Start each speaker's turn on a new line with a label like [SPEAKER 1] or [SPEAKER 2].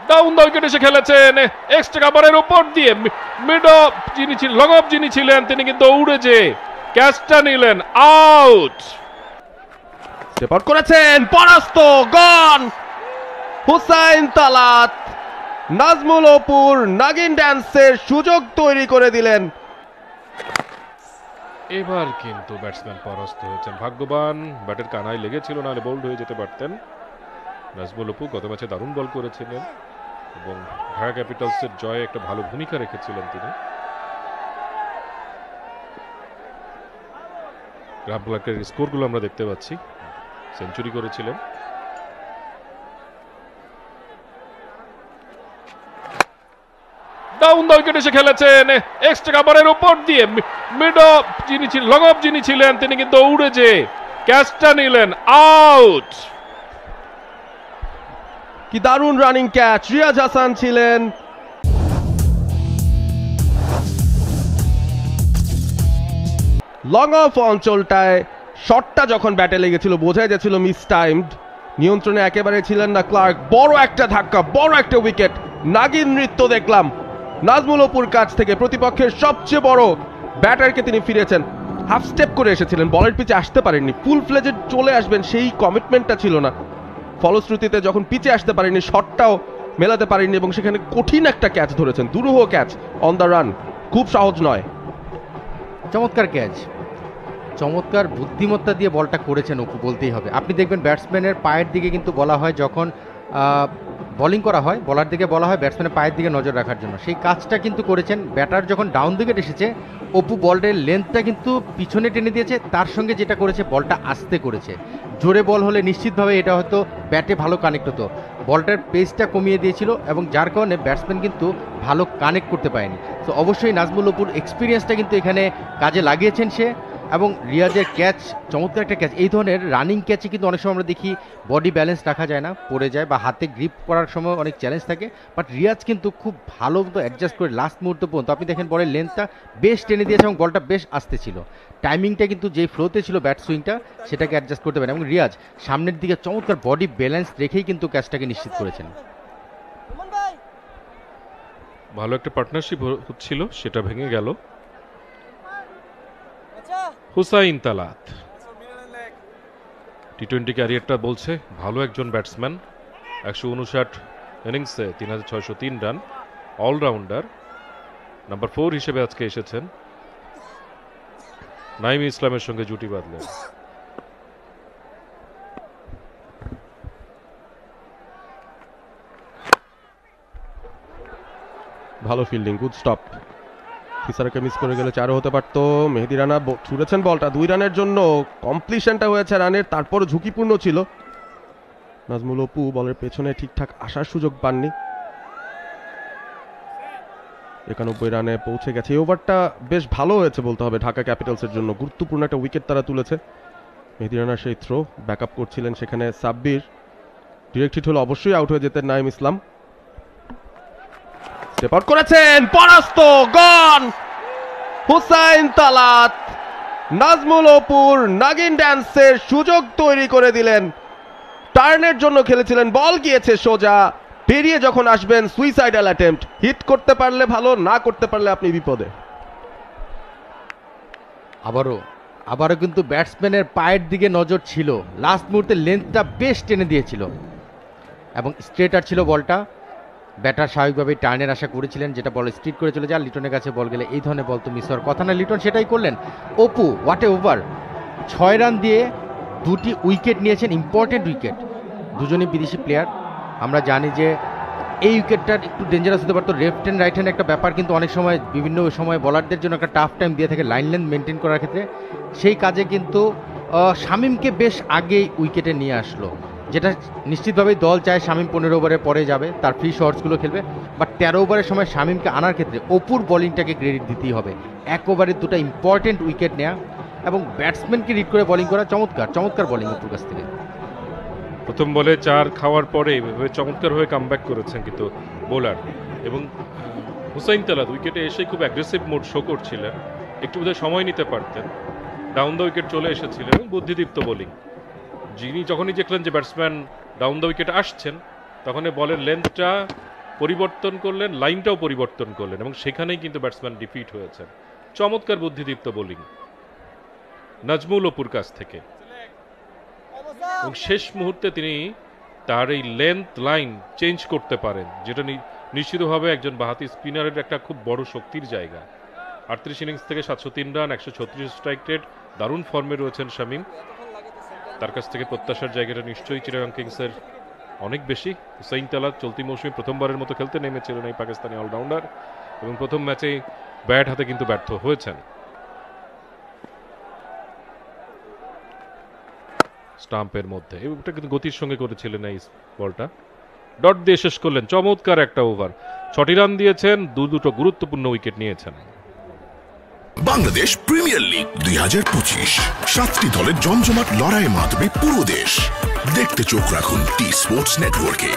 [SPEAKER 1] Down the wicket এসে খেলেছেন extra কাভারের উপর দিয়ে। মিড অফ যিনি ছিলেন, লং অফ যিনি ছিলেন তিনি কিন্তু উড়ে যে ক্যাচটা নিলেন, আউট।
[SPEAKER 2] স্টেপ আউট করেছেন, পরাস্ত, গন। হুসাইন তালাত নাজমুল অপুর নাগিন ড্যান্সের সুযোগ তৈরি করে দিলেন।
[SPEAKER 1] এবার কিন্তু ব্যাটসম্যান পরাস্ত হয়েছেন, ভাগ্যবান ব্যাটের কানায় লেগেছিল, নাহলে বোল্ড হয়ে যেতে পারতেন। নাজমুল অপু গত ম্যাচে দারুণ বল করেছিলেন এবং ঢাকা ক্যাপিটালসের জয়ে একটা ভালো ভূমিকা রেখেছিলেন তিনি। গ্রাম ক্লার্কের স্কোরগুলো আমরা দেখতে পাচ্ছি, সেঞ্চুরি করেছিলেন। ডাউন দ্য উইকেট এসে খেলেছেন এক্সট্রা কাভারের উপর দিয়ে। মিড অফ যিনি ছিলেন, লং অফ যিনি ছিলেন তিনি কিন্তু উড়ে যে ক্যাচটা নিলেন, আউট।
[SPEAKER 2] কি দারুণ রানিং ক্যাচ, রিয়াজ হাসান ছিলেন। লং অফ অঞ্চলটায় শটটা যখন ব্যাটে লেগেছিল বোঝাই যাচ্ছিল মিস টাইমড, নিয়ন্ত্রণে একেবারে ছিলেন না ক্লার্ক। বড় একটা ধাক্কা, বড় একটা উইকেট, নাগিন নৃত্য দেখলাম নাজমুল অপুর কাছ থেকে। প্রতিপক্ষের সবচেয়ে বড় ব্যাটারকে তিনি ফিরেছেন, হাফ স্টেপ করে এসেছিলেন, বলের পিচে আসতে পারেননি। ফুল ফ্লেজে চলে আসবেন সেই কমিটমেন্টটা ছিল না, ফলশ্রুতিতে যখন পিচে আসতে পারেননি শটটাও মেলাতে পারেননি এবং সেখানে কঠিন একটা ক্যাচ ধরেছেন, দুরূহ ক্যাচ অন দ্য রান, খুব সহজ নয়।
[SPEAKER 3] চমৎকার ক্যাচ, চমৎকার বুদ্ধিমত্তা দিয়ে বলটা করেছেন অপু, বলতেই হবে। আপনি দেখবেন ব্যাটসম্যানের পায়ের দিকে কিন্তু বলা হয়, যখন বোলিং করা হয় বলার দিকে বলা হয় ব্যাটসম্যানের পায়ের দিকে নজর রাখার জন্য, সেই কাজটা কিন্তু করেছেন। ব্যাটার যখন ডাউন উইকেট এসেছে অপু বলের লেন্থটা কিন্তু পিছনে টেনে দিয়েছে, তার সঙ্গে যেটা করেছে বলটা আস্তে করেছে। জোরে বল হলে নিশ্চিতভাবে এটা হয়তো ব্যাটে ভালো কানেক্ট হতো, বলটার পেসটা কমিয়ে দিয়েছিল এবং যার কারণে ব্যাটসম্যান কিন্তু ভালো কানেক্ট করতে পারেনি। তো অবশ্যই নাজমুল অপুর এক্সপিরিয়েন্সটা কিন্তু এখানে কাজে লাগিয়েছেন সে। এবং রিয়াজের ক্যাচ, চমৎকার একটা ক্যাচ। এই ধরনের রানিং ক্যাচে কিন্তু অনেক সময় আমরা দেখি বডি ব্যালেন্স রাখা যায় না, পড়ে যায়, বা হাতে গ্রিপ করার সময় অনেক চ্যালেঞ্জ থাকে, বাট রিয়াজ কিন্তু খুব ভালো মতো অ্যাডজাস্ট করে লাস্ট মুহূর্ত পর্যন্ত আপনি দেখেন বলের লেন্থটা বেশ টেনে দিয়েছে এবং বলটা বেশ আসতে ছিল, টাইমিংটা কিন্তু যেই ফ্লোতে ছিল ব্যাট সুইংটা সেটাকে অ্যাডজাস্ট করতে পারেন। এবং রিয়াজ সামনের দিকে চমৎকার বডি ব্যালেন্স রেখেই কিন্তু ক্যাচটাকে নিশ্চিত করেছেন।
[SPEAKER 1] ভালো একটা পার্টনারশিপ হচ্ছিল, সেটা ভেঙে গেল। হুসাইন তালাত টি-20 ক্যারিয়ারটা বলছে ভালো একজন ব্যাটসম্যান, 159 ইনিংসে 3603 রান, অলরাউন্ডার, নাম্বার 4 হিসেবে আজকে এসেছেন, নাইম ইসলামের সঙ্গে জুটি বাঁধলেন।
[SPEAKER 2] ভালো ফিল্ডিং, গুড স্টপ। ফিসারকে মিস করে গেলে 4 হতে পারতো। মেহেদি রানা ছুড়েছেন বলটা 2 রানের জন্য, কমপ্লিশনটা হয়েছে রানের, তারপর ঝুঁকিপূর্ণ ছিল। নাজমুল অপু বলের পেছনে ঠিকঠাক আসার সুযোগ পাননি। 91 রানে পৌঁছে গেছে। এই ওভারটা বেশ ভালো হয়েছে বলতে হবে ঢাকা ক্যাপিটালসের জন্য, গুরুত্বপূর্ণ একটা উইকেট তারা তুলেছে। মেহেদি রানার সেই থ্রো, ব্যাকআপ করছিলেন সেখানে সাব্বির, ডিরেক্ট হিট হলে অবশ্যই আউট হয়ে যেতেন নাইম ইসলাম। স্টেপ আউট করেছেন, পরাস্ত, গন। হুসাইন তালাত নাজমুল অপুর নাগিন ড্যান্সের সুযোগ তৈরি করে দিলেন। টার্নের জন্য খেলেছিলেন, বল গিয়েছে সোজা, পেরিয়ে যখন আসবেন সুইসাইডাল অ্যাটেম্পট, হিট করতে পারলে ভালো, না করতে পারলে আপনি বিপদে।
[SPEAKER 3] আবারও কিন্তু ব্যাটসম্যানের পায়ের দিকে নজর ছিল, লাস্ট মুহূর্তে লেন্থটা বেশ টেনে দিয়েছিল এবং স্ট্রেটার ছিল বলটা। ব্যাটার স্বাভাবিকভাবেই টার্নের আশা করেছিলেন, যেটা বল স্ট্রিট করে চলে যায়। লিটনের কাছে বল গেলে এই ধরনের বল তো মিস হওয়ার কথা না, লিটন সেটাই করলেন। Apu what a over, 6 run দিয়ে 2টি উইকেট নিয়েছেন, ইম্পর্টেন্ট উইকেট, দুজনই বিদেশি প্লেয়ার। আমরা জানি যে এই উইকেটটা একটু ডেঞ্জারাস হতে পারতো, লেফট হ্যান্ড রাইট হ্যান্ড একটা ব্যাপার কিন্তু অনেক সময় বিভিন্ন সময় বলারদের জন্য একটা টাফ টাইম দিয়ে থাকে লাইন লেন্থ মেনটেন করার ক্ষেত্রে। সেই কাজে কিন্তু শামীমকে বেশ আগেই উইকেটে নিয়ে আসলো, যেটা নিশ্চিতভাবেই দল চায় শামীম 15 ওভারের পরে যাবে, তার ফ্রি শটসগুলো খেলবে, বাট 13 ওভারের সময় শামীমকে আনার ক্ষেত্রে অপুর বোলিংটাকে ক্রেডিট দিতেই হবে। 1 ওভারে 2টা ইম্পর্টেন্ট উইকেট নেওয়া এবং ব্যাটসম্যানকে রিড করে বোলিং করা, চমৎকার বোলিং অপুর কাছ থেকে।
[SPEAKER 1] প্রথম বলে 4 খাওয়ার পরে চমৎকারভাবে কামব্যাক করেছেন কিন্তু বোলার। এবং হুসাইন তালাত উইকেটে এসে খুব অ্যাগ্রেসিভ মোড শো করছিলেন, একটু বোধহয় সময় নিতে পারতেন, ডাউন দ্য উইকেট চলে এসেছিলেন এবং বুদ্ধিদীপ্ত বোলিং। যখনই দেখলেন যে ব্যাটসম্যান ডাউন দ্য উইকেট আসছেন, তখন বলের লেন্থটা পরিবর্তন করলেন, লাইনটাও পরিবর্তন করলেন এবং সেখানেই কিন্তু ব্যাটসম্যান ডিফিট হয়েছেন। চমৎকার বুদ্ধিদীপ্ত বোলিং নাজমুল অপুর কাছ থেকে, এবং শেষ মুহূর্তে তিনি তার এই লেন্থ লাইন চেঞ্জ করতে পারেন, যেটা নিশ্চিতভাবে একজন বাহাতি স্পিনারের একটা খুব বড় শক্তির জায়গা। 38 ইনিংস থেকে 703 রান, 136 স্ট্রাইক রেট, দারুণ ফর্মে রয়েছেন শামীম। তার কাছ থেকে প্রত্যাশার জায়গাটা নিশ্চয়ই চিটাগাং কিংসের অনেক বেশি। হুসাইন তালাত চলতি মৌসুমে প্রথমবারের মতো খেলতে নেমেছিলেন এই পাকিস্তানি অলরাউন্ডার, এবং প্রথম ম্যাচেই ব্যাট হাতে কিন্তু ব্যর্থ হয়েছেন। স্টাম্পের মধ্যে এটা কিন্তু গতির সঙ্গে করেছিলেন এই বলটা, ডট দিয়ে শেষ করলেন। চমৎকার একটা ওভার, 6টি রান দিয়েছেন, দুটো গুরুত্বপূর্ণ উইকেট নিয়েছেন।
[SPEAKER 4] বাংলাদেশ প্রিমিয়ার লিগ 2025, 7টি দলের জমজমাট লড়াইয়ে মাতবে পুরো দেশ। দেখতে চোখ রাখুন টি স্পোর্টস নেটওয়ার্কে।